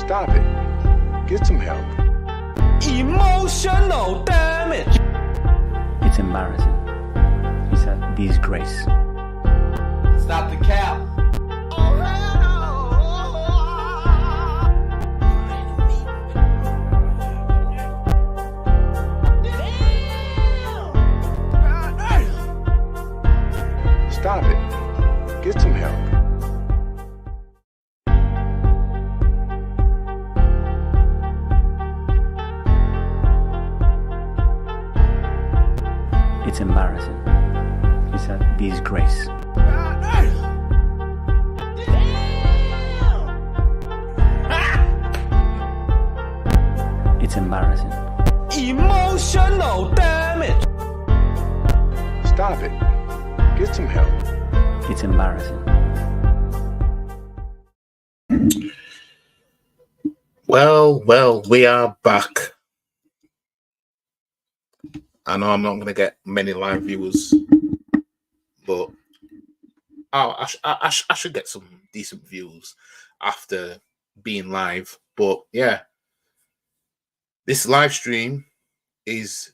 Stop it. Get some help. Emotional damage. It's embarrassing. It's a disgrace. Stop the cap. Stop it. Get some help. It's embarrassing. It's a disgrace. It's embarrassing. Emotional damage. Stop it. Get some help. It's embarrassing. Well, we are back. I know I'm not going to get many live viewers, but I should get some decent views after being live. But yeah, this live stream is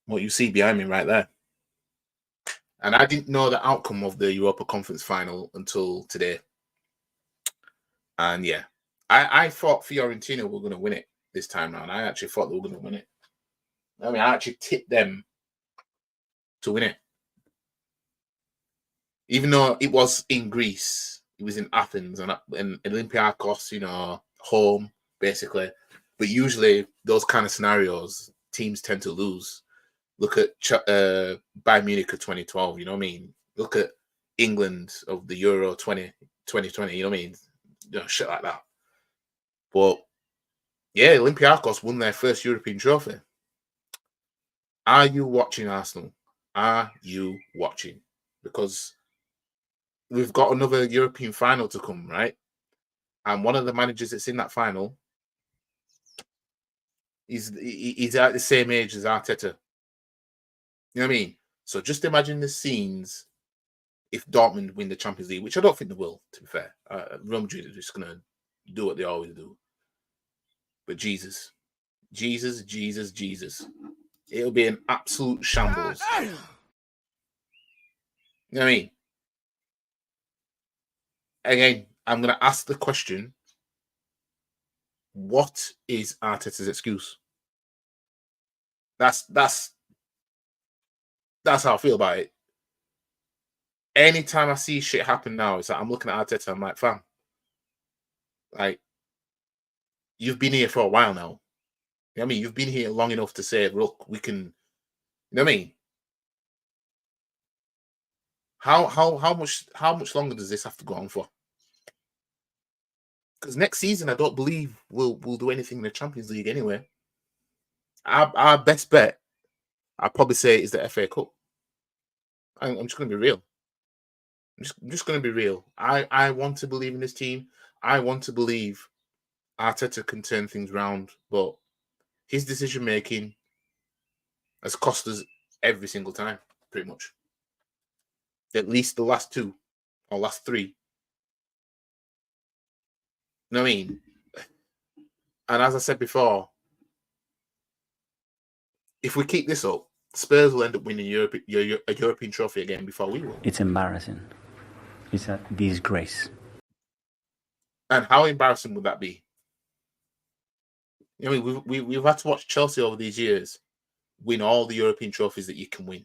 what you see behind me right there. And I didn't know the outcome of the Europa Conference final until today. And yeah, I thought Fiorentina were going to win it this time round. I actually thought they were going to win it. I mean, I actually tipped them to win it. Even though it was in Greece, it was in Athens and Olympiacos, home, basically. But usually those kind of scenarios, teams tend to lose. Look at Bayern Munich of 2012, you know what I mean? Look at England of the Euro 2020, you know what I mean? Shit like that. But yeah, Olympiacos won their first European trophy. Are you watching, Arsenal? Are you watching? Because we've got another European final to come, right? And one of the managers that's in that final, he's at the same age as Arteta. You know what I mean? So just imagine the scenes if Dortmund win the Champions League, which I don't think they will, to be fair. Real Madrid are just going to do what they always do. But Jesus. It'll be an absolute shambles. You know what I mean? Again, I'm going to ask the question, what is Arteta's excuse? That's how I feel about it. Anytime I see shit happen now, it's like I'm looking at Arteta, I'm like, fam, like, you've been here for a while now. You know what I mean? You've been here long enough to say, look, we can, you know what I mean? How much longer does this have to go on for? Because next season, I don't believe we'll do anything in the Champions League anyway. Our best bet, I'd probably say, is the FA Cup. I'm just going to be real. I'm just going to be real. I want to believe in this team. I want to believe Arteta can turn things around, but his decision making has cost us every single time, pretty much. At least the last two or last three. You know what I mean? And as I said before, if we keep this up, Spurs will end up winning a European trophy again before we will. It's embarrassing. It's a disgrace. And how embarrassing would that be? I mean, we've had to watch Chelsea over these years win all the European trophies that you can win.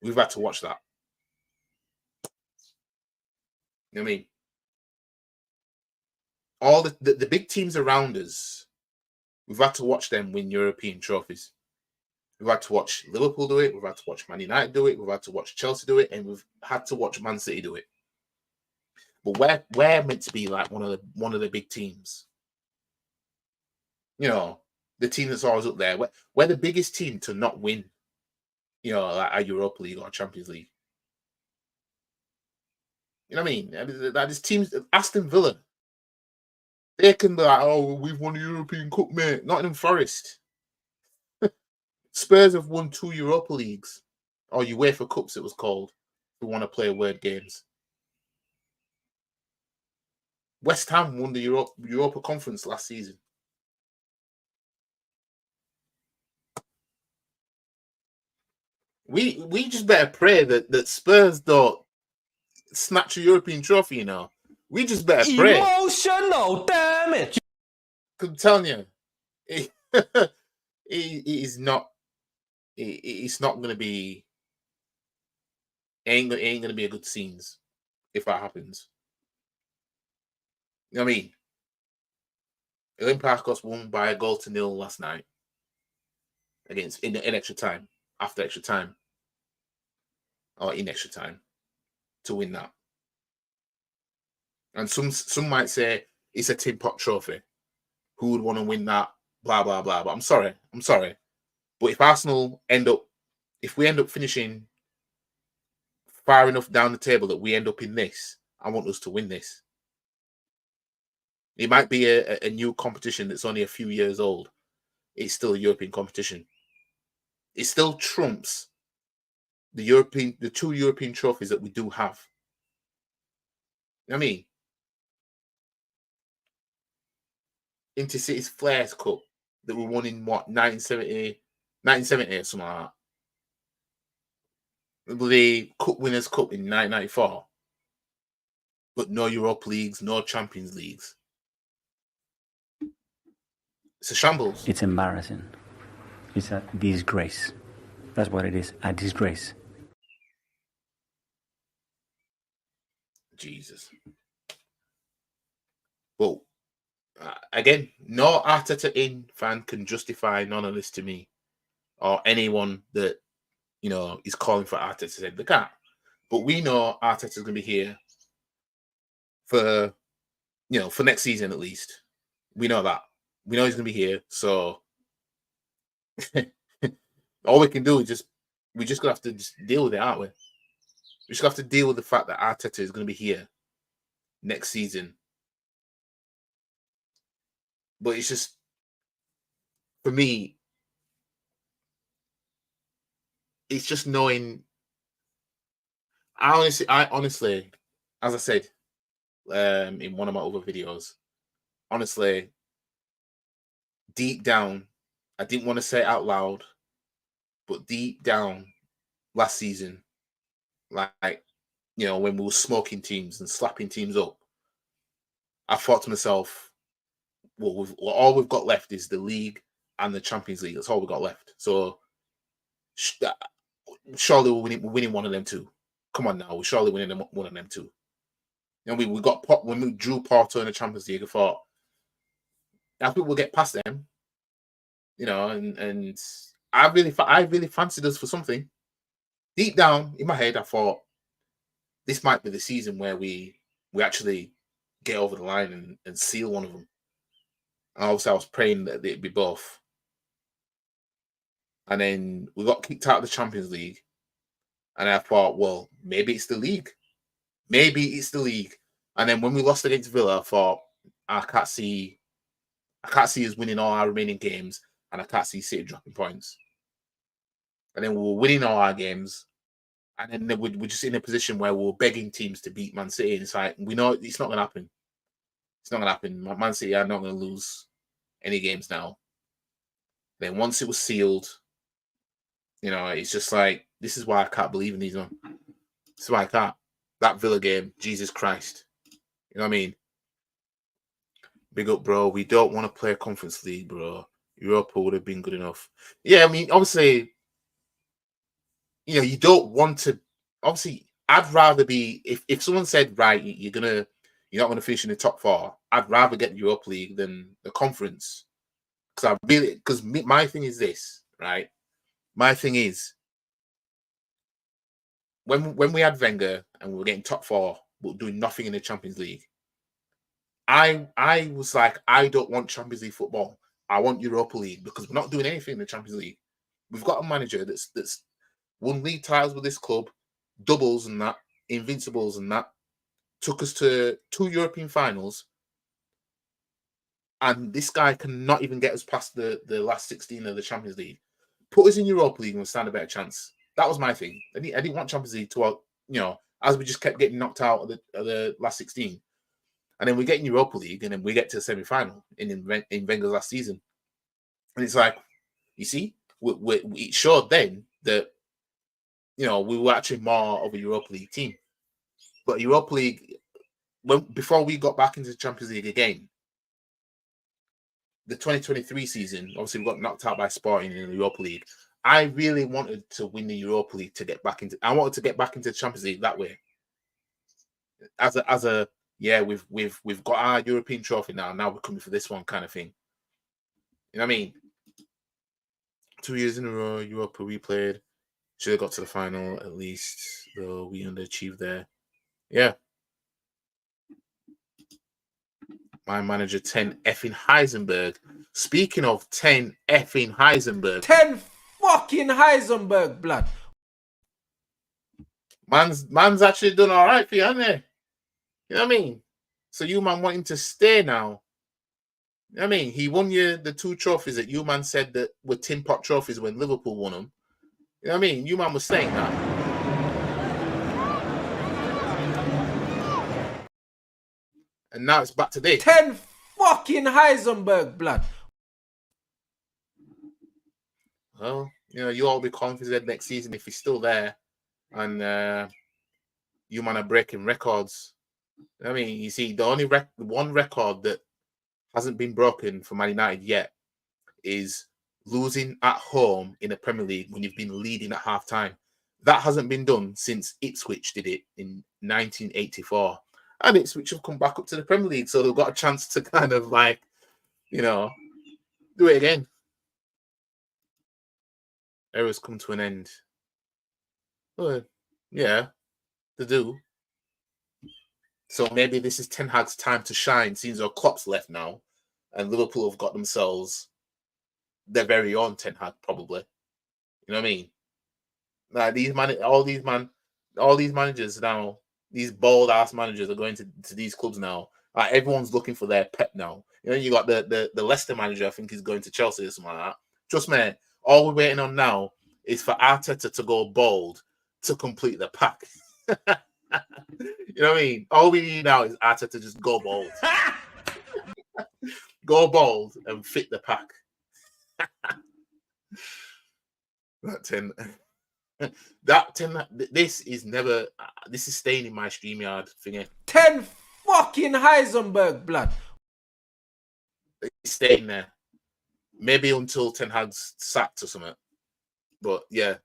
We've had to watch that. You know what I mean? All the big teams around us, we've had to watch them win European trophies. We've had to watch Liverpool do it. We've had to watch Man United do it. We've had to watch Chelsea do it, and we've had to watch Man City do it. But we're meant to be like one of the big teams. You know, the team that's always up there. We're the biggest team to not win, like a Europa League or a Champions League. You know what I mean? That is teams, Aston Villa, they can be like, oh, we've won a European Cup, mate. Nottingham Forest. Spurs have won 2 Europa Leagues, or UEFA Cups, it was called. We want to play word games. West Ham won the Europa Conference last season. We just better pray that Spurs don't snatch a European trophy, you know. We just better pray. Emotional damage. I'm telling you, it is not. It's not going to be. It ain't going to be a good scenes if that happens. You know what I mean? Olympiacos won by a 0-0 last night against in extra time, after extra time, or in extra time to win that. And some might say it's a tin pot trophy. Who would want to win that? Blah blah blah. But I'm sorry. But if Arsenal if we end up finishing far enough down the table that we end up in this, I want us to win this. It might be a new competition that's only a few years old. It's still a European competition. It still trumps the two European trophies that we do have. You know what I mean? Intercity's Flares Cup that we won in what, 1970 or something like that. The Cup Winners' Cup in 1994. But no Europa Leagues, no Champions Leagues. It's a shambles. It's embarrassing. It's a disgrace. That's what it is, a disgrace. Jesus. Well, again, no Arteta in fan can justify none of this to me, or anyone that is calling for Arteta's head. They can't. But we know Arteta's going to be here for next season at least. We know that. We know he's going to be here. So all we can do is we're just going to have to just deal with it, aren't we? We just have to deal with the fact that Arteta is going to be here next season. But it's just, for me, it's just knowing. I honestly, as I said in one of my other videos, honestly, deep down, I didn't want to say it out loud, but deep down, last season, when we were smoking teams and slapping teams up, I thought to myself, well, all we've got left is the league and the Champions League. That's all we've got left. So surely we're winning one of them two. Come on now, we're surely winning one of them two. We got when we drew Porto in the Champions League, I thought, I think we'll get past them. And I really fancied us for something. Deep down in my head, I thought this might be the season where we actually get over the line and seal one of them. And obviously, I was praying that it'd be both. And then we got kicked out of the Champions League. And I thought, well, maybe it's the league. And then when we lost against Villa, I thought, I can't see us winning all our remaining games, and I can't see City dropping points. And then we were winning all our games, and then we're just in a position where we were begging teams to beat Man City. And it's like, we know it's not going to happen. It's not going to happen. Man City are not going to lose any games now. Then once it was sealed, it's just like, this is why I can't believe in these, man. This is why I can't. That Villa game, Jesus Christ. You know what I mean? Big up, bro. We don't want to play a Conference League, bro. Europa would have been good enough. Yeah, I mean, obviously, you don't want to. Obviously, I'd rather be, if someone said, right, you're not gonna finish in the top four, I'd rather get the Europa League than the Conference. Because my thing is this, right? My thing is, when we had Wenger and we were getting top four, but doing nothing in the Champions League, I was like, I don't want Champions League football. I want Europa League, because we're not doing anything in the Champions League. We've got a manager that's won league titles with this club, doubles and that, invincibles and that, took us to 2 European finals, and this guy cannot even get us past the last 16 of the Champions League. Put us in Europa League and we'll stand a better chance. That was my thing. I didn't want Champions League to, as we just kept getting knocked out of the last 16. And then we get in Europa League, and then we get to the semi-final in Wenger's last season. And it's like, you see, it showed then that, you know, we were actually more of a Europa League team. But Europa League, before we got back into the Champions League again, the 2023 season, obviously we got knocked out by Sporting in the Europa League. I really wanted to win the Europa League to get back into. I wanted to get back into the Champions League that way. We've got our European trophy now. Now we're coming for this one kind of thing. You know what I mean? 2 years in a row, Europa we played. Should have got to the final at least, though we underachieved there. Yeah. My manager 10 effing Heisenberg. Speaking of 10 effing Heisenberg. 10 fucking Heisenberg, blood. Man's actually done all right for you, hasn't he? You know what I mean? So you man wanting to stay now. You know what I mean? He won you the 2 trophies that you man said that were tin pot trophies when Liverpool won them. You know what I mean? You man was saying that. And now it's back to this. 10 fucking Heisenberg, blood. Well, you know, you all be confident next season if he's still there. And you man are breaking records. I mean, you see, the only one record that hasn't been broken for Man United yet is losing at home in the Premier League when you've been leading at half-time. That hasn't been done since Ipswich did it in 1984. And Ipswich have come back up to the Premier League, so they've got a chance to kind of like, you know, do it again. Errors come to an end. Well, yeah, they do. So maybe this is Ten Hag's time to shine, since our Klopp's left now, and Liverpool have got themselves their very own Ten Hag, probably. You know what I mean? Like all these managers now, these bald ass managers are going to these clubs now. Like everyone's looking for their pet now. You know, you got the Leicester manager, I think he's going to Chelsea or something like that. Trust me, all we're waiting on now is for Arteta to go bald to complete the pack. You know what I mean? All we need now is Arteta to just go bald. Go bald and fit the pack. This is staying in my StreamYard thingy. 10 fucking Heisenberg, blood. It's staying there. Maybe until Ten Hag's sacked or something. But yeah,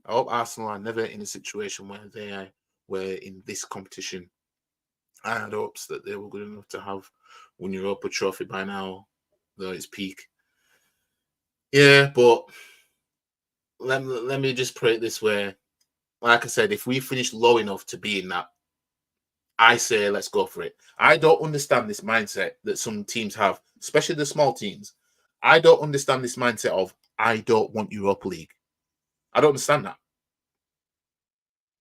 I hope Arsenal are never in a situation where they were in this competition. I had hopes that they were good enough to have won Europa trophy by now, though it's peak. Yeah, but let me just put it this way. Like I said, if we finish low enough to be in that, I say let's go for it. I don't understand this mindset that some teams have, especially the small teams. I don't understand this mindset of, I don't want Europa League. I don't understand that.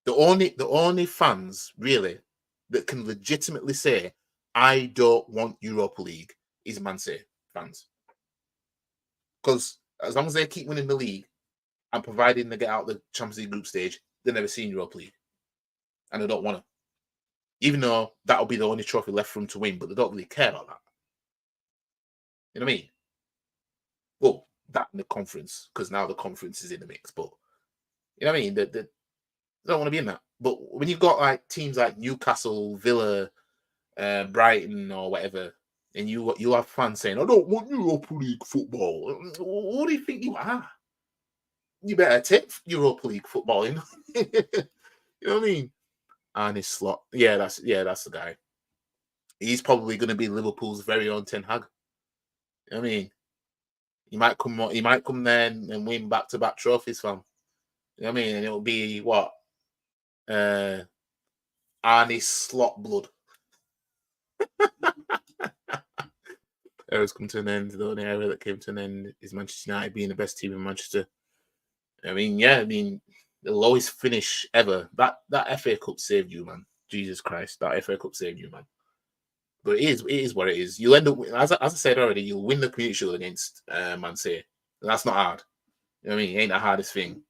The only fans, really, that can legitimately say, I don't want Europa League is Man City fans. Because as long as they keep winning the league and providing they get out the Champions League group stage, they're never seen Europa League. And they don't want to. Even though that'll be the only trophy left for them to win, but they don't really care about that. You know what I mean? Well, that in the conference, because now the conference is in the mix, but you know what I mean? They don't want to be in that. But when you've got like teams like Newcastle, Villa, Brighton, or whatever, and you have fans saying, I don't want Europa League football. What do you think you are? You better take Europa League football, you know? You know what I mean? Arne Slot. Yeah, that's the guy. He's probably going to be Liverpool's very own Ten Hag. You know what I mean? He might come there and win back-to-back trophies, fam. You know what I mean? And it'll be what? Arne Slot blood. Era's come to an end. The only era that came to an end is Manchester United being the best team in Manchester. I mean, the lowest finish ever. That FA Cup saved you, man. Jesus Christ, that FA Cup saved you, man. But it is what it is. You'll end up, as I said already, you'll win the Community Shield against Man City. That's not hard. You know what I mean? It ain't the hardest thing.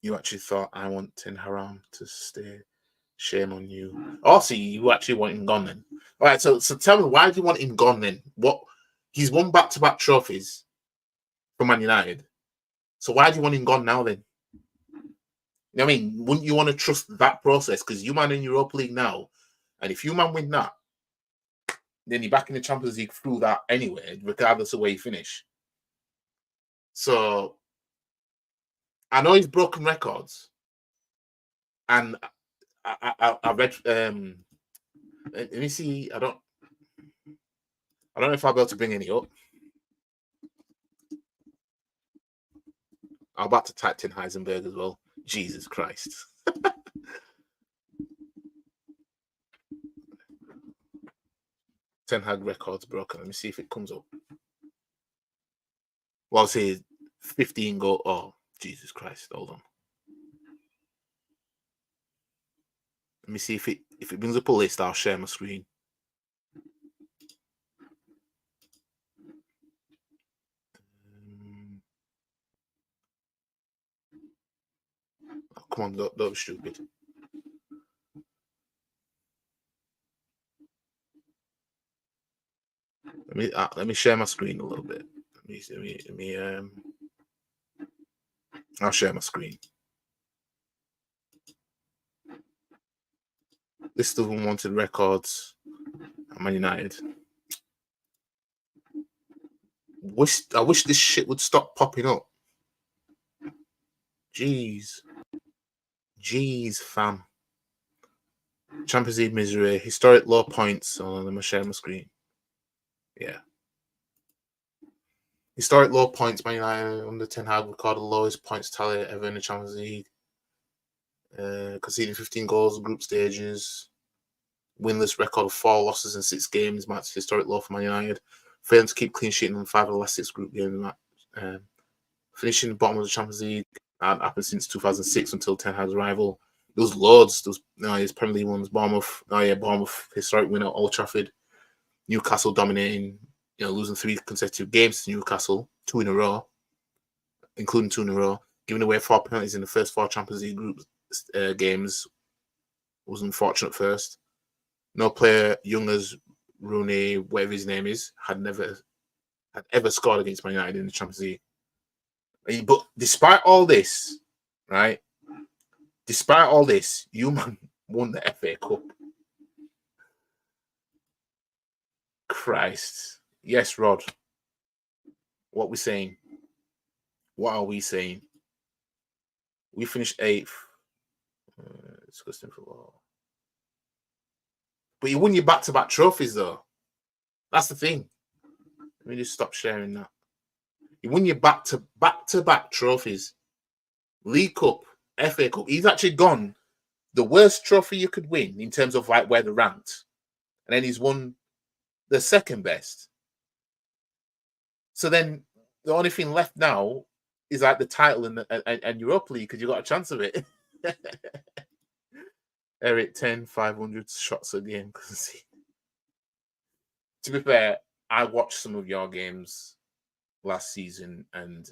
You actually thought I want Ten Haram to stay. Shame on you. Also, you actually want him gone then. All right, so tell me, why do you want him gone then? What? He's won back-to-back trophies for Man United. So why do you want him gone now then? You know what I mean? Wouldn't you want to trust that process? Because you man in Europa League now, and if you man win that, then you're back in the Champions League through that anyway, regardless of where you finish. So I know he's broken records, and I read. Let me see. I don't know if I'll be able to bring any up. I'm about to type in Heisenberg as well. Jesus Christ. Ten Hag records broken. Let me see if it comes up. Well, I'll say 15 goal. Oh, Jesus Christ. Hold on. Let me see if it brings up a list. I'll share my screen. Oh, come on, don't be stupid. Let me share my screen a little bit. I'll share my screen. List of unwanted records at Man United. I wish this shit would stop popping up. Jeez, fam. Champions League misery, historic low points. Oh, let me share my screen. Yeah. Historic low points. Man United under Ten Hag recorded the lowest points tally ever in the Champions League. Conceding 15 goals in group stages. Winless record of 4 losses in 6 games. Match historic low for Man United. Failing to keep clean sheet in 5 of the last 6 group games. Finishing the bottom of the Champions League. That happened since 2006 until Ten Hag's arrival. There was loads. His Premier League ones. Bournemouth. Bournemouth historic win at Old Trafford. Newcastle dominating. Losing 3 consecutive games to Newcastle, 2 in a row, including 2 in a row. Giving away 4 penalties in the first 4 Champions League group games was unfortunate first. No player, young as Rooney, whatever his name is, had ever scored against Man United in the Champions League. But despite all this, right? Despite all this, you man won the FA Cup. Christ. Yes, Rod. What we saying? What are we saying? We finished 8th. Disgusting football. But you won your back-to-back trophies, though. That's the thing. Let me just stop sharing that. You won your back-to-back trophies. League Cup, FA Cup. He's actually gone the worst trophy you could win in terms of like where they're ranked. And then he's won the second best. So then the only thing left now is like the title and Europa League because you got a chance of it. Eric, 500 shots a game. To be fair, I watched some of your games last season and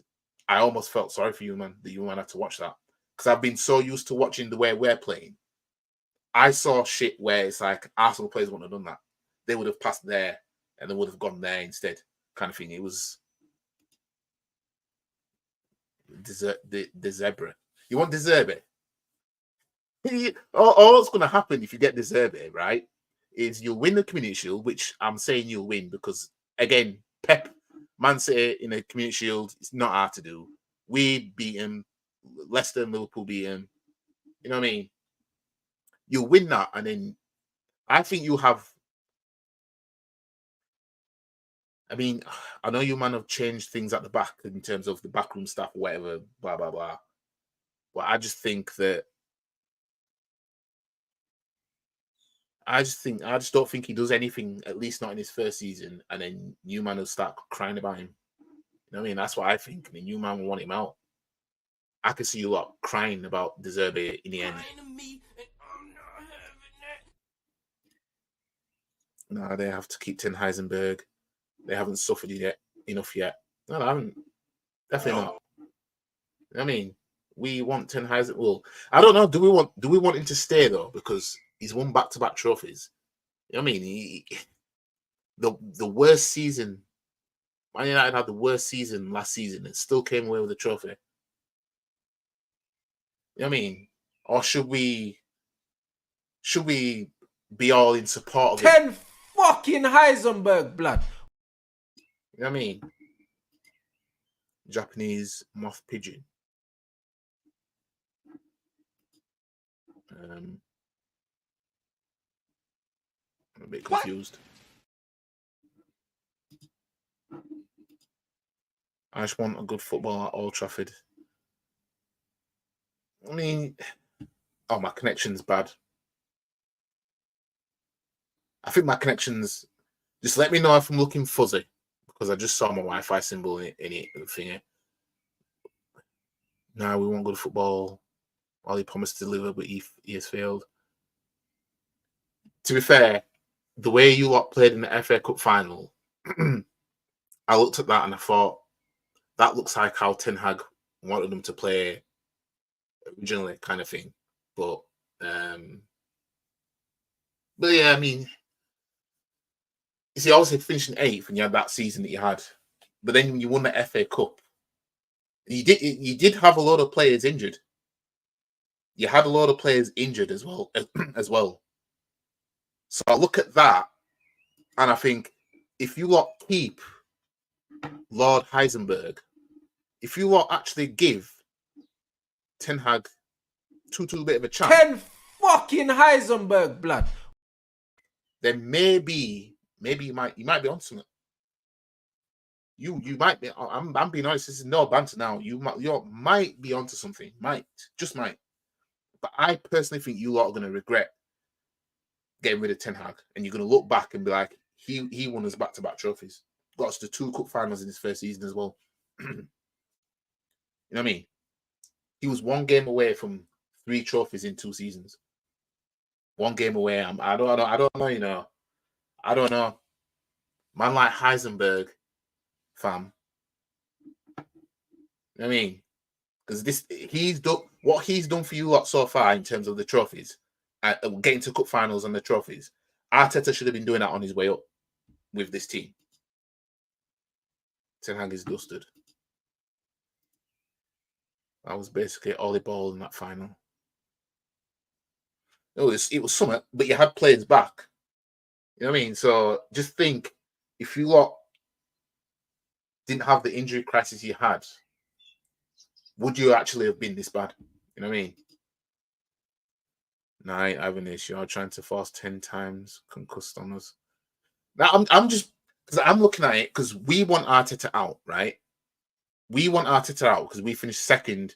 I almost felt sorry for you, man, that you had to watch that. Because I've been so used to watching the way we're playing. I saw shit where it's like Arsenal players wouldn't have done that. They would have passed there and they would have gone there instead, kind of thing. It was the zebra. You want De Zerbi? All that's going to happen if you get De Zerbi, right, is you'll win the Community Shield, which I'm saying you'll win because, again, Pep, Man City in a Community Shield, it's not hard to do. We beat him. Leicester and Liverpool beat him. You know what I mean? You'll win that, and then I think you have. I mean, I know you man have changed things at the back in terms of the backroom staff, or whatever, blah, blah, blah. But I just don't think he does anything, at least not in his first season, and then you man will start crying about him. You know what I mean? That's what I think. And then you man will want him out. I can see you lot crying about De Zerbi in the end. No, they have to keep Ten Heisenberg. They haven't suffered enough yet. No, they haven't. Definitely not. I mean, we want Ten Hag. Well, I don't know. Do we want him to stay though? Because he's won back-to-back trophies. You know what I mean? The worst season. Man United had the worst season last season and still came away with a trophy. You know what I mean? Or should we be all in support of 10 fucking Heisenberg blood. You know what I mean? Japanese moth pigeon. I'm a bit confused. I just want a good football at Old Trafford. I mean, oh, my connection's bad. I think my connection's... Just let me know if I'm looking fuzzy, because I just saw my Wi-Fi symbol in it thingy. Now we want good football. While he promised to deliver, but he has failed. To be fair, the way you lot played in the FA Cup final, I looked at that and I thought, that looks like how Ten Hag wanted them to play originally, kind of thing. But yeah, I mean, you see, obviously finishing 8th and you had that season that you had, but then when you won the FA Cup, you did have a lot of players injured. You had a lot of players injured as well. So I look at that and I think, if you lot keep Lord Heisenberg, if you lot actually give Ten Hag too bit of a chance, 10 fucking Heisenberg blood, then maybe you might be on something. You might be. I'm being honest. This is no banter now. You might be onto something. Just might. But I personally think you lot are going to regret getting rid of Ten Hag, and you're going to look back and be like, he won us back-to-back trophies. Got us to 2 cup finals in his first season as well. You know what I mean? He was 1 game away from 3 trophies in 2 seasons. 1 game away. I don't know. You know, I don't know. Man like Heisenberg, fam. You know what I mean? Because he's done what he's done for you lot so far in terms of the trophies, getting to cup finals and the trophies. Arteta should have been doing that on his way up with this team. Ten Hag is dusted. That was basically Ollie Ball in that final. It was something, but you had players back. You know what I mean? So just think, if you lot didn't have the injury crisis you had, would you actually have been this bad? You know what I mean? No, I ain't having this. You're trying to force 10 times concussed on us. Now I'm just, because I'm looking at it, because we want Arteta out, right? We want Arteta out because we finished second.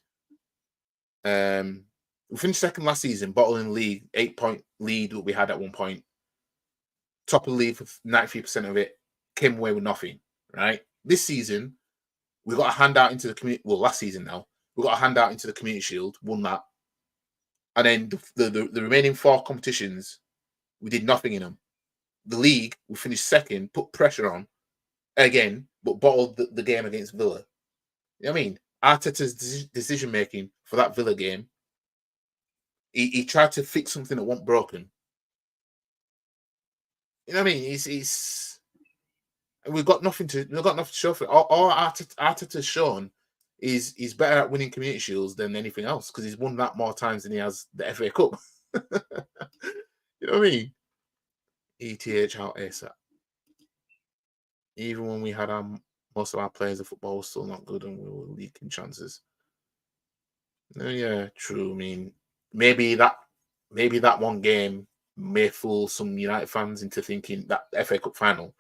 We finished second last season, bottling the league, 8-point lead that we had at one point. Top of the league for 93% of it, came away with nothing, right? This season, we got a handout into the community. Well, last season now, we got a handout into the Community Shield, won that. And then the remaining 4 competitions, we did nothing in them. The league, we finished second, put pressure on again, but bottled the game against Villa. You know what I mean? Arteta's decision making for that Villa game, he tried to fix something that wasn't broken. You know what I mean? We've got nothing to show for it. All Arteta's shown is he's better at winning Community Shields than anything else, because he's won that more times than he has the FA Cup. You know what I mean? ETH out ASAP. Even when we had most of our players, the football was still not good and we were leaking chances. Yeah, true. I mean, maybe that 1 game may fool some United fans into thinking that FA Cup final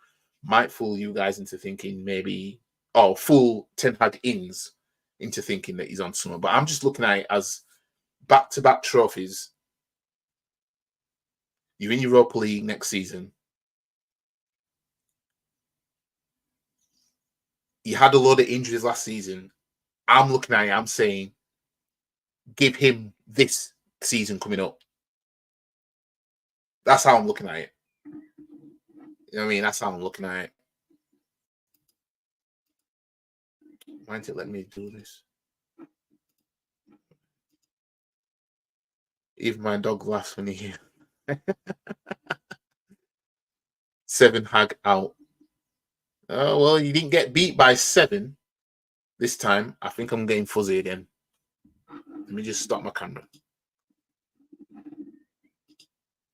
might fool you guys into thinking maybe, or fool Ten Hag into thinking that he's on something. But I'm just looking at it as back-to-back trophies. You're in Europa League next season. You had a lot of injuries last season. I'm looking at it, I'm saying, give him this season coming up. That's how I'm looking at it. You know what I mean? That's how I'm looking at it. Why didn't it let me do this? Even my dog laughs when he hears 7 Hag out. Oh, well, you didn't get beat by 7 this time. I think I'm getting fuzzy again. Let me just stop my camera.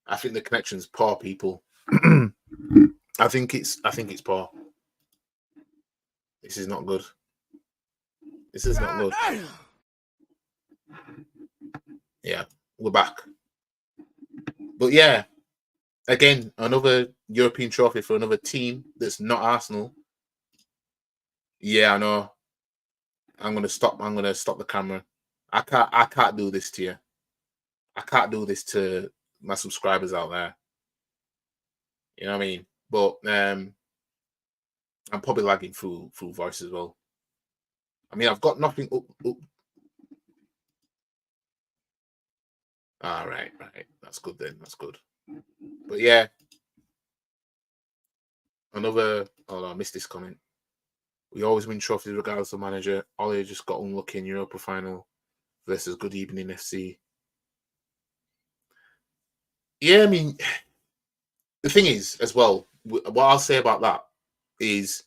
I think the connection's poor, people. I think it's poor. This is not good. This is not good. Yeah, we're back. But yeah, again, another European trophy for another team that's not Arsenal. Yeah, I know. I'm gonna stop the camera. I can't do this to you. I can't do this to my subscribers out there. You know what I mean? But I'm probably lagging through voice as well. I mean, I've got nothing up. All right. That's good then. That's good. But yeah, another. Oh, no, I missed this comment. We always win trophies regardless of manager. Ollie just got unlucky in Europa final versus Good Evening FC. Yeah, I mean, the thing is, as well, what I'll say about that is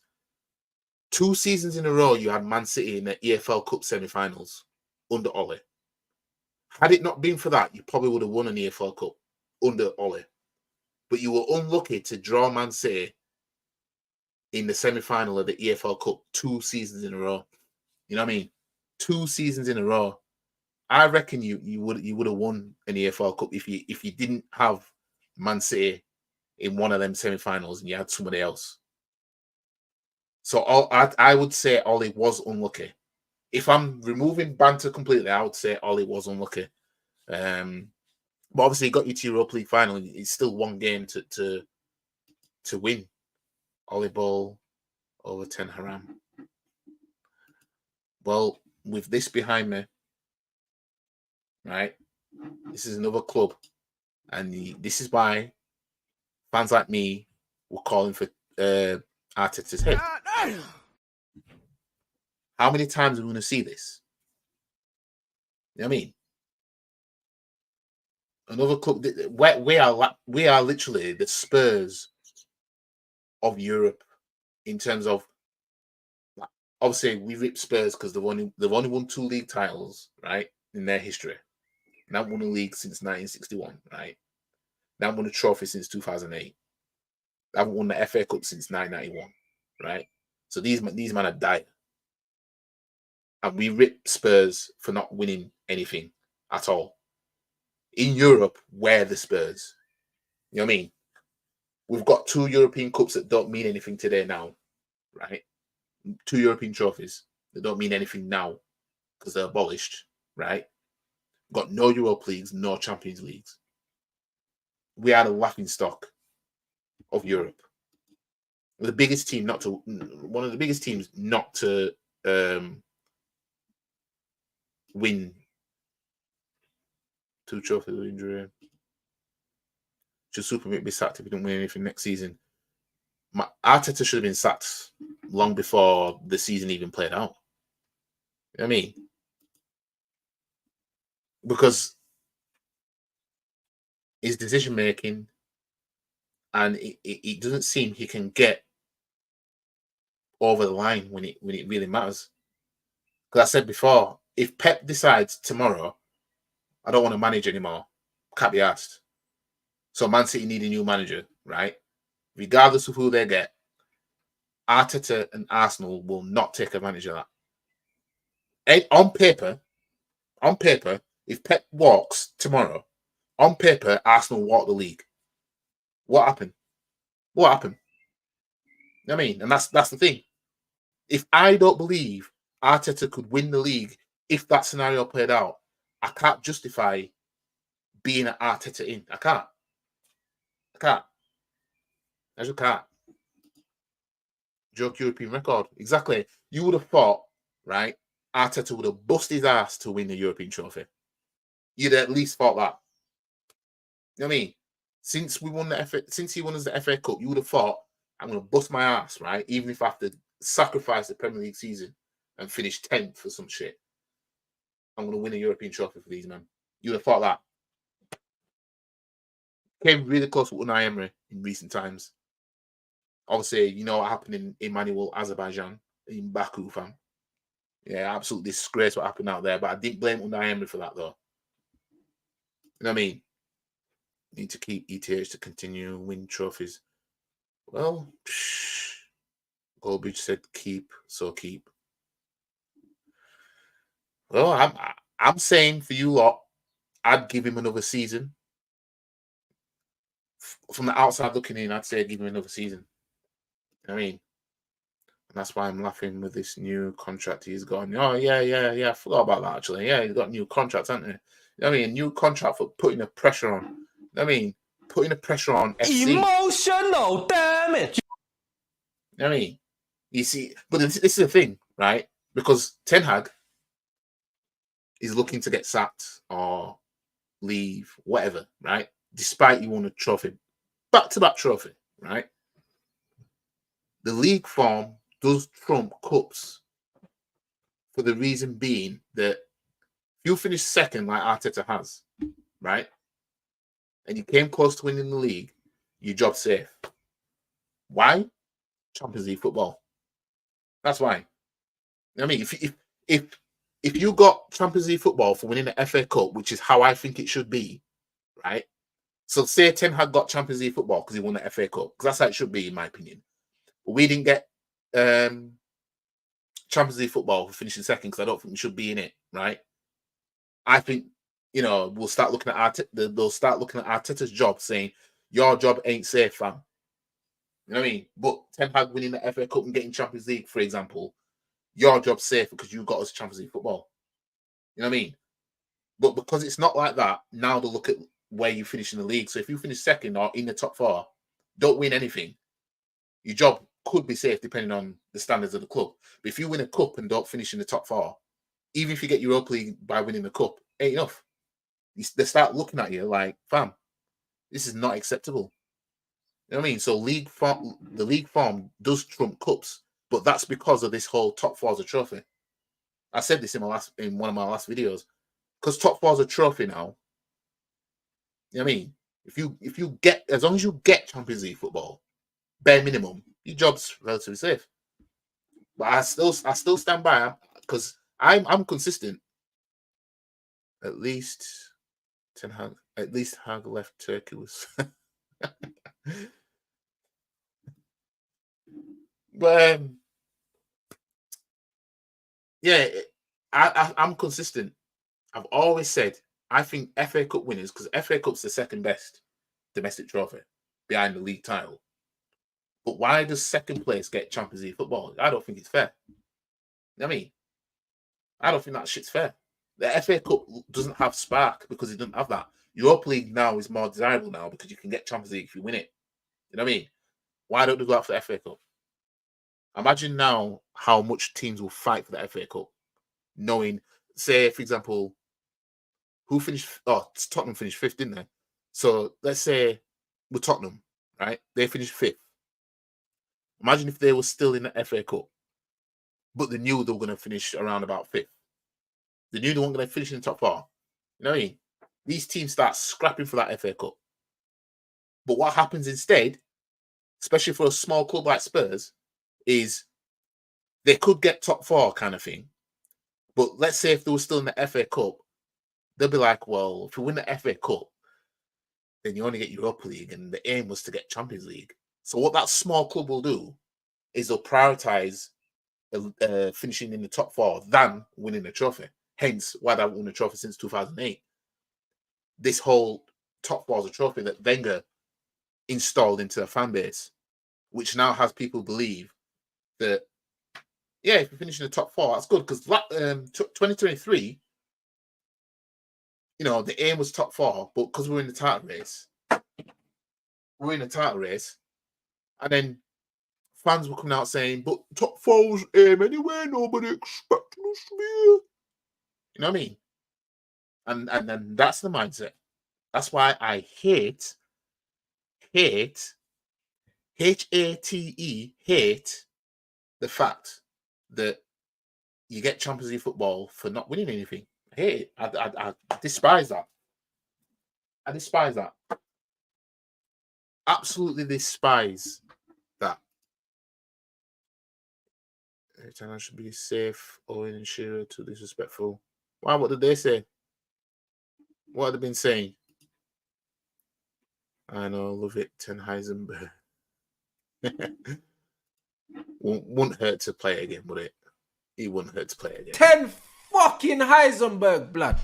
2 seasons in a row you had Man City in the EFL Cup semi-finals under Ollie. Had it not been for that, you probably would have won an EFL Cup under Ollie. But you were unlucky to draw Man City in the semi-final of the EFL Cup 2 seasons in a row. You know what I mean? 2 seasons in a row. I reckon you would have won an EFL Cup if you didn't have Man City in one of them semi-finals and you had somebody else. So I would say Ollie was unlucky. If I'm removing banter completely, I would say Ollie was unlucky. But obviously, he got you to Europa League final. It's still one game to win. Ollie Ball over Ten Haram. Well, with this behind me, right? This is another club, and this is why fans like me were calling for Arteta's head. How many times are we going to see this? You know what I mean? Another club. We are literally the Spurs of Europe in terms of. Obviously, we rip Spurs because they've only won 2 league titles, right, in their history. They haven't won a league since 1961, right? They haven't won a trophy since 2008. They haven't won the FA Cup since 1991, right? So these men are died. And we rip Spurs for not winning anything at all. In Europe, we're the Spurs. You know what I mean? We've got 2 European Cups that don't mean anything today now, right? 2 European trophies that don't mean anything now because they're abolished, right? We've got no Europa Leagues, no Champions Leagues. We are the laughing stock of Europe. We're the biggest team one of the biggest teams not to win 2 trophies with injury. Should Supermate be sacked if he don't win anything next season? Arteta should have been sacked long before the season even played out. You know what I mean? Because his decision making, and it doesn't seem he can get over the line when it really matters. Because I said before, if Pep decides tomorrow, I don't want to manage anymore, can't be asked. So Man City need a new manager, right? Regardless of who they get, Arteta and Arsenal will not take advantage of that. And on paper, if Pep walks tomorrow, on paper, Arsenal walk the league. What happened? You know what I mean? And that's the thing. If I don't believe Arteta could win the league if that scenario played out, I can't justify being an Arteta in. I can't. I just can't. Joke European record. Exactly. You would have thought, right, Arteta would have busted his ass to win the European trophy. You'd at least thought that. You know what I mean? Since he won us the FA Cup, you would have thought, I'm going to bust my ass, right? Even if I have to sacrifice the Premier League season and finish 10th for some shit. I'm going to win a European trophy for these men. You would have thought that. came really close with Unai Emery in recent times. Obviously, you know what happened in Emmanuel, Azerbaijan, in Baku, fam. Yeah, absolute disgrace what happened out there. But I didn't blame Unai Emery for that, though. You know what I mean? Need to keep ETH to continue win trophies. Well, Goldbridge said keep, so keep. Well, I'm saying for you lot, I'd give him another season. From the outside looking in, I'd say I'd give him another season. You know what I mean? And that's why I'm laughing with this new contract he's got. Oh, yeah. I forgot about that, actually. Yeah, he's got new contracts, hasn't he? You know what I mean? A new contract for putting the pressure on. You know what I mean? Putting the pressure on FC. Emotional damage. You know what I mean? You see, but this is the thing, right? Because Ten Hag is looking to get sacked or leave, whatever, right? Despite he won a trophy, back-to-back trophy, right? The league form does trump cups for the reason being that if you finish second like Arteta has, right? And you came close to winning the league, your job's safe. Why? Champions League football. That's why. I mean, if you got Champions League football for winning the FA Cup, which is how I think it should be, right? So say Ten Hag got Champions League football because he won the FA Cup, because that's how it should be, in my opinion. But we didn't get Champions League football for finishing second because I don't think we should be in it, right? I think, you know, we'll start looking at they'll start looking at Arteta's job, saying your job ain't safe, fam. You know what I mean? But Ten Hag winning the FA Cup and getting Champions League, for example, your job's safe because you got us Champions League football. You know what I mean? But because it's not like that, now they'll look at where you finish in the league. So if you finish second or in the top four, don't win anything, your job could be safe depending on the standards of the club. But if you win a cup and don't finish in the top four, even if you get Europa League by winning the cup, ain't enough. They start looking at you like, fam, this is not acceptable. You know what I mean? So the league form does trump cups, but that's because of this whole top four as a trophy. I said this in one of my last videos. Because top four is a trophy now. You know what I mean? If you get, as long as you get Champions League football, bare minimum, your job's relatively safe. But I still stand by, because I'm consistent. At least Hag left Turkey was. But yeah, I'm consistent. I've always said I think FA Cup winners, because FA Cup's the second best domestic trophy behind the league title. But why does second place get Champions League football? I don't think it's fair. You know what I mean? I don't think that shit's fair. The FA Cup doesn't have spark because it doesn't have that. Europa League now is more desirable now because you can get Champions League if you win it. You know what I mean? Why don't they go out for the FA Cup? Imagine now how much teams will fight for the FA Cup, knowing, say, for example, who finished? Oh, Tottenham finished fifth, didn't they? So let's say with Tottenham, right? They finished fifth. Imagine if they were still in the FA Cup, but they knew they were going to finish around about fifth. They knew they weren't going to finish in the top four. You know what I mean? These teams start scrapping for that FA Cup. But what happens instead, especially for a small club like Spurs, is they could get top four kind of thing. But let's say if they were still in the FA Cup, they'll be like, well, if you win the FA Cup, then you only get Europa League, and the aim was to get Champions League. So what that small club will do is they'll prioritize finishing in the top four than winning a trophy. Hence why they haven't won a trophy since 2008. This whole top four is a trophy that Wenger installed into the fan base, which now has people believe that, yeah, if you finish in the top four, that's good. Because 2023, you know, the aim was top four, but because we're in the title race, and then fans were coming out saying, but top four was aim anyway, nobody expected us to be here. You know what I mean? And then that's the mindset. That's why I hate hate the fact that you get Champions League football for not winning anything. I hate it. I despise that. I despise that. absolutely despise that. Ten Hag should be safe. Owen and Shearer too disrespectful. Why? What did they say? What have they been saying? I know, love it, Ten Heisenberg. Wouldn't hurt to play it again, would it? It wouldn't hurt to play it again. 10 fucking Heisenberg, blood.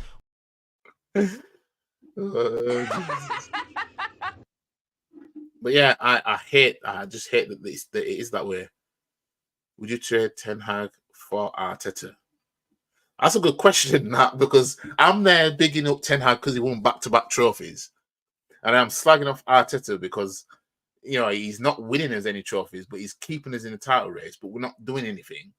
But yeah, I just hate that it is that way. Would you trade Ten Hag for Arteta? That's a good question, that, because I'm there bigging up Ten Hag because he won back-to-back trophies, and I'm slagging off Arteta because he's not winning us any trophies, but he's keeping us in the title race. But we're not doing anything.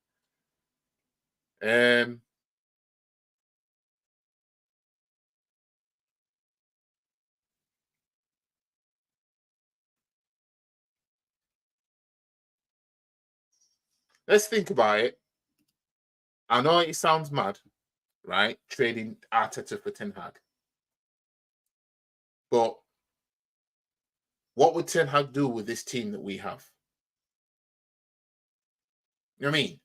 Let's think about it. I know it sounds mad, right? Trading Arteta for Ten Hag. But what would Ten Hag do with this team that we have? You know what I mean?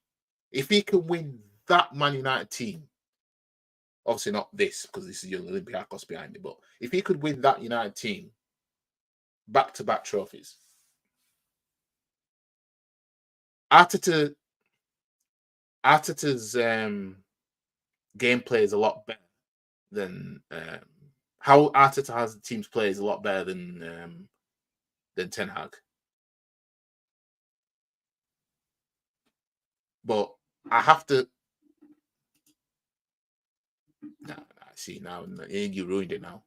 If he can win that Man United team, obviously not this, because this is young Olympiacos behind it, but if he could win that United team, back-to-back trophies, Arteta's gameplay is a lot better than how Arteta has the team's play is a lot better than Ten Hag. But I have to. Nah, see now you ruined it now.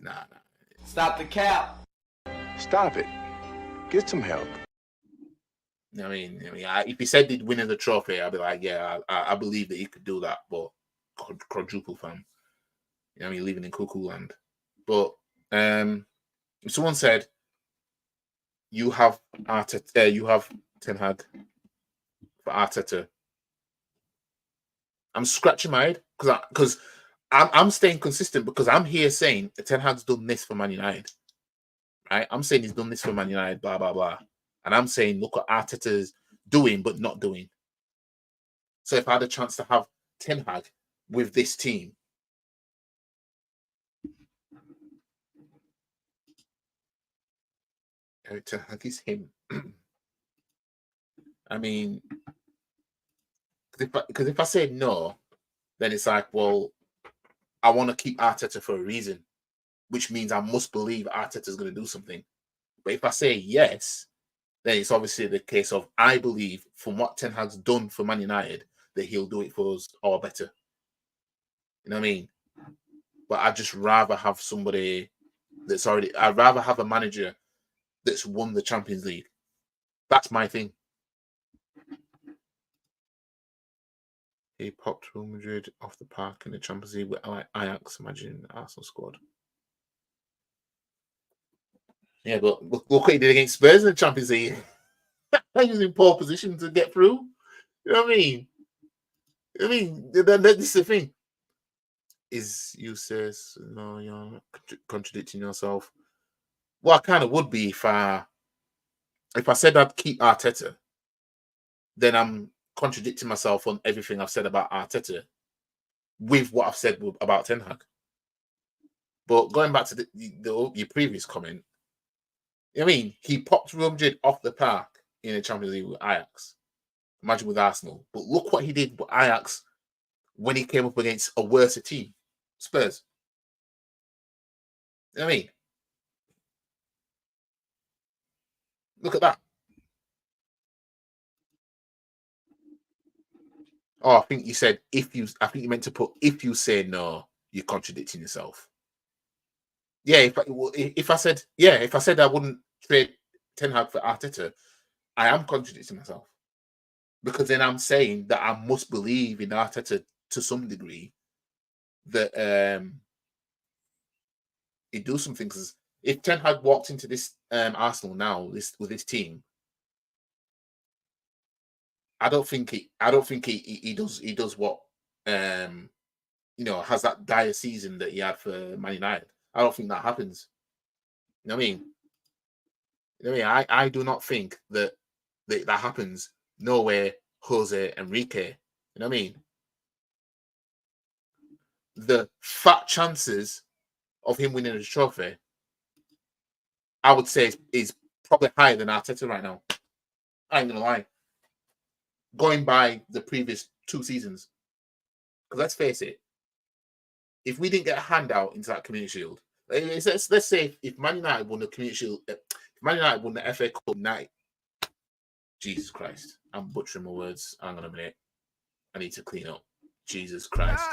Nah. Stop the cap. Stop it. Get some help. I mean, if he said he'd win the trophy, I'd be like, yeah, I believe that he could do that, but quadruple fam. Living in cuckoo land. But someone said you have Arteta, you have Ten Hag for Arteta. I'm scratching my head because I'm staying consistent because I'm here saying Ten Hag's done this for Man United. Right? I'm saying he's done this for Man United, blah, blah, blah. And I'm saying, look what Arteta's doing, but not doing. So if I had a chance to have Ten Hag with this team, Ten Hag is him. I mean, because if I say no, then it's like, well, I want to keep Arteta for a reason, which means I must believe Arteta's going to do something. But if I say yes, then it's obviously the case of I believe from what Ten Hag's done for Man United that he'll do it for us or better. You know what I mean? But I'd just rather have somebody I'd rather have a manager that's won the Champions League. That's my thing. He popped Real Madrid off the park in the Champions League with Ajax. Imagine the Arsenal squad. Yeah, but look what he did against Spurs in the Champions League. He was in poor position to get through. You know what I mean? This is the thing. You say no, you're contradicting yourself. Well, I kind of would be if I said I'd keep Arteta, then I'm contradicting myself on everything I've said about Arteta with what I've said about Ten Hag. But going back to your previous comment, he popped Real Madrid off the park in the Champions League with Ajax. Imagine with Arsenal. But look what he did with Ajax when he came up against a worse team, Spurs. You know what I mean? Look at that. Oh, I think you said I think you meant to put if you say no, you're contradicting yourself. Yeah, if I said I wouldn't trade Ten Hag for Arteta, I am contradicting myself. Because then I'm saying that I must believe in Arteta to some degree that he'd do something. Because if Ten Hag walked into this Arsenal now with this team, I don't think he does what has that dire season that he had for Man United. I don't think that happens. You know what I mean? You know what I mean? I do not think that happens nowhere Jose Enrique. You know what I mean? The fat chances of him winning a trophy, I would say, is probably higher than Arteta right now. I ain't gonna lie. Going by the previous 2 seasons. Because let's face it, if we didn't get a handout into that Community Shield, let's say if Man United won the Community Shield, if Man United won the FA Cup night, Jesus Christ, I'm butchering my words. Hang on a minute. I need to clean up. Jesus Christ.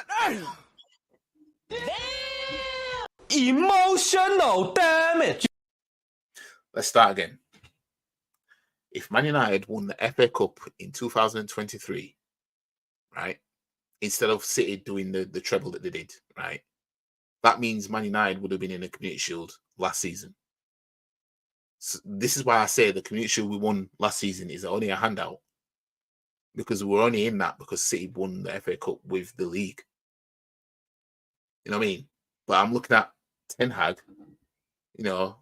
Emotional damage. Let's start again. If Man United won the FA Cup in 2023, right, instead of City doing the treble that they did, right, that means Man United would have been in the Community Shield last season. So this is why I say the Community Shield we won last season is only a handout, because we're only in that because City won the FA Cup with the league. You know what I mean? But I'm looking at Ten Hag, you know,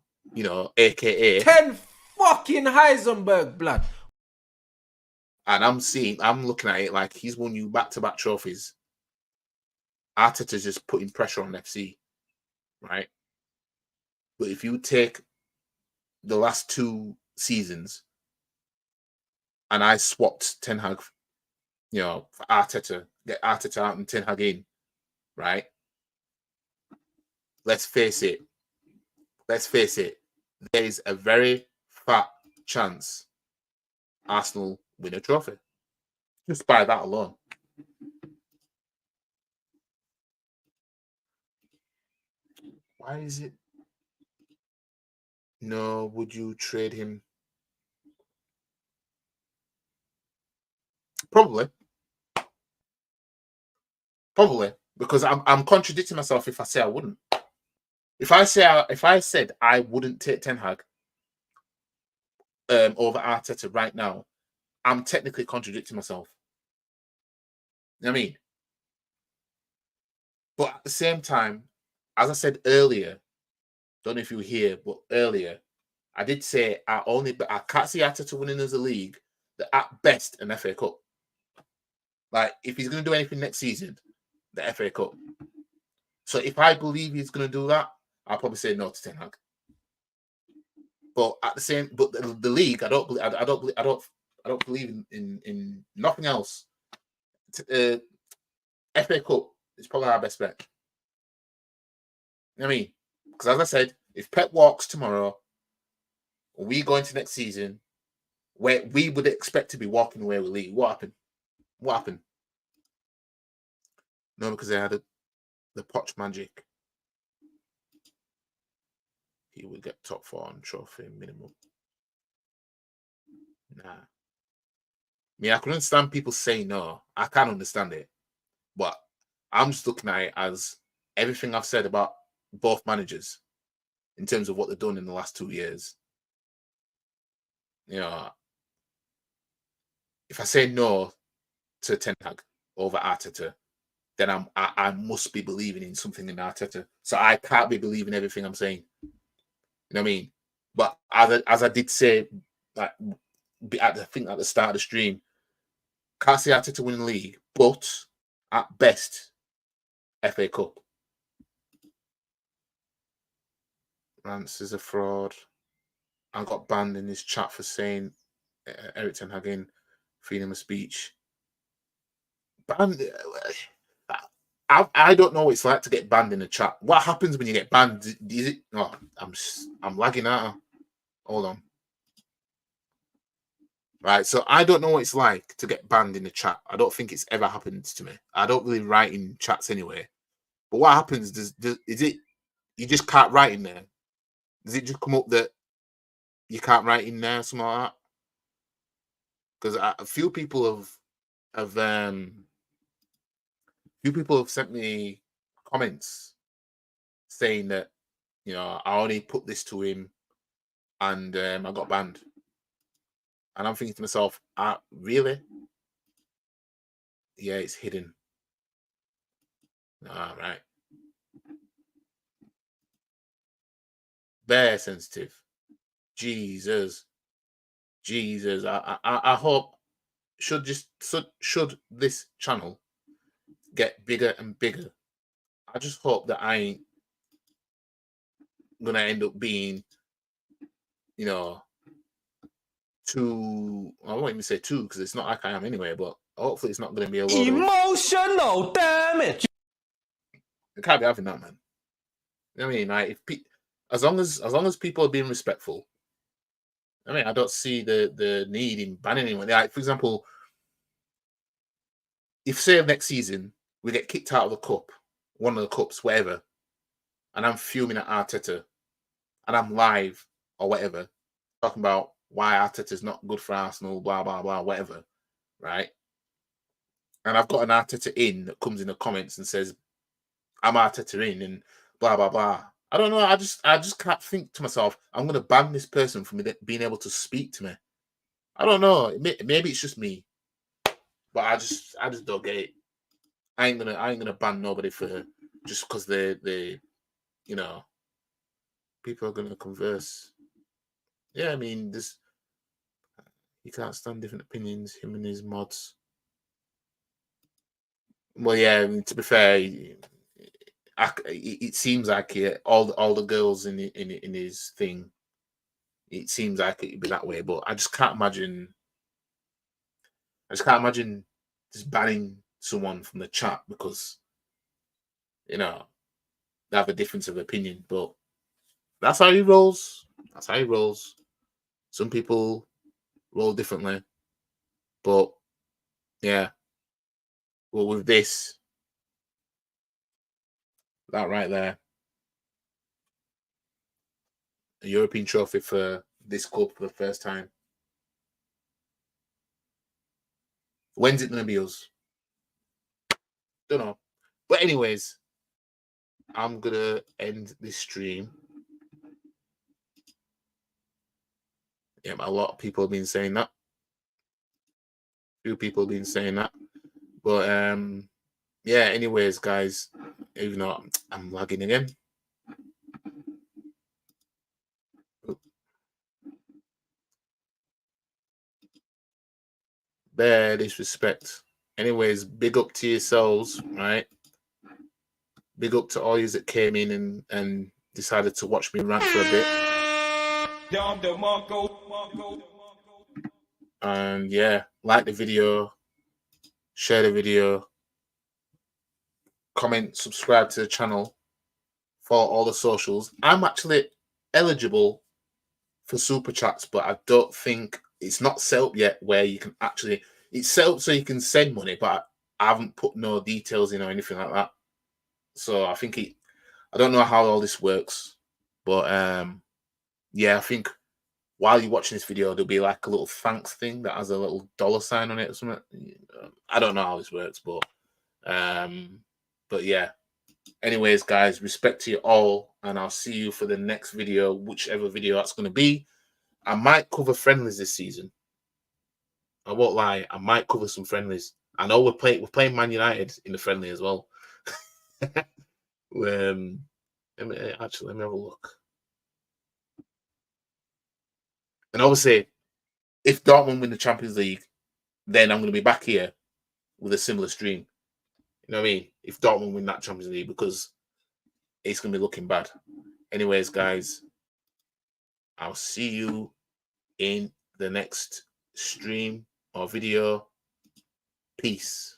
aka 10 fucking Heisenberg, blood. And I'm looking at it like he's won you back-to-back trophies. Arteta's just putting pressure on FC, right? But if you take the last 2 seasons and I swapped Ten Hag, for Arteta, get Arteta out and Ten Hag in, right? Let's face it. There is a very fat chance Arsenal win a trophy. Just by that alone. Why is it? No, would you trade him? Probably. Because I'm contradicting myself if I say I wouldn't. If I said I wouldn't take Ten Hag over Arteta right now, I'm technically contradicting myself. You know what I mean? But at the same time, as I said earlier, don't know if you were here, but earlier, I did say I can't see Arteta winning as a league, at best an FA Cup. Like, if he's going to do anything next season, the FA Cup. So if I believe he's going to do that, I'll probably say no to Ten Hag. But the league, I don't believe in nothing else. FA Cup is probably our best bet. You know what I mean? Because as I said, if Pep walks tomorrow, we go into next season where we would expect to be walking away with league. What happened? No, because they had the Poch magic. He would get top 4 on trophy minimum. Nah. I can understand people saying no. I can't understand it. But I'm just looking at it as everything I've said about both managers in terms of what they've done in the last 2 years. If I say no to Ten Hag over Arteta, then I must be believing in something in Arteta. So I can't be believing everything I'm saying. You know what I mean? But as I did say, like, I think at the start of the stream, can't see Arteta win the league, but at best, FA Cup. Rance is a fraud. I got banned in this chat for saying Erik ten Hag freedom of speech. Banned. I don't know what it's like to get banned in a chat. What happens when you get banned? Is it? Oh, I'm lagging out. Hold on. Right, so I don't know what it's like to get banned in a chat. I don't think it's ever happened to me. I don't really write in chats anyway. But what happens? Is it you just can't write in there? Does it just come up that you can't write in there, something like that? Because a few people have sent me comments saying that I only put this to him and I got banned. And I'm thinking to myself, really? Yeah, it's hidden. All right. Very sensitive. Jesus. I hope should this channel get bigger and bigger. I just hope that I ain't gonna end up being, you know, too. I won't even say too because it's not like I am anyway. But hopefully, it's not gonna be a load of. Emotional damage. It can't be having that, man. You know what I mean? Like, as long as people are being respectful, I mean, I don't see the need in banning anyone. Like, for example, if say next season we get kicked out of the cup, one of the cups, whatever, and I'm fuming at Arteta, and I'm live or whatever, talking about why Arteta's not good for Arsenal, blah blah blah, whatever, right? And I've got an Arteta in that comes in the comments and says, "I'm Arteta in," and blah blah blah. I don't know. I just can't think to myself, I'm going to ban this person from being able to speak to me. I don't know. Maybe it's just me, but I just don't get it. I ain't gonna ban nobody for just because they you know, people are gonna converse. Yeah, I mean, you can't stand different opinions. Him and his mods. Well, yeah. I mean, to be fair, it seems like all the girls in his thing. It seems like it'd be that way, but I just can't imagine. Just banning someone from the chat because they have a difference of opinion. But that's how he rolls. Some people roll differently, but yeah. Well, with this, that right there, a European trophy for this club for the first time. When's it going to be us? Don't know. But anyways, I'm going to end this stream. Yeah, a lot of people have been saying that. Few people have been saying that. But yeah, anyways, guys, even though I'm lagging again. Bare disrespect. Anyways, big up to yourselves, right? Big up to all you that came in and decided to watch me rant for a bit. And yeah, like the video, share the video, comment, subscribe to the channel, follow all the socials. I'm actually eligible for super chats, but I don't think it's not set up yet where you can actually. It's set up so you can send money, but I haven't put no details in or anything like that. So I think I don't know how all this works, but yeah, I think while you're watching this video, there'll be like a little thanks thing that has a little $sign on it or something. I don't know how this works, but yeah. Anyways, guys, respect to you all, and I'll see you for the next video, whichever video that's going to be. I might cover friendlies this season. I won't lie, I might cover some friendlies. I know we're playing Man United in the friendly as well. Let me have a look. And obviously, if Dortmund win the Champions League, then I'm going to be back here with a similar stream. You know what I mean? If Dortmund win that Champions League, because it's going to be looking bad. Anyways, guys, I'll see you in the next stream or video. Peace.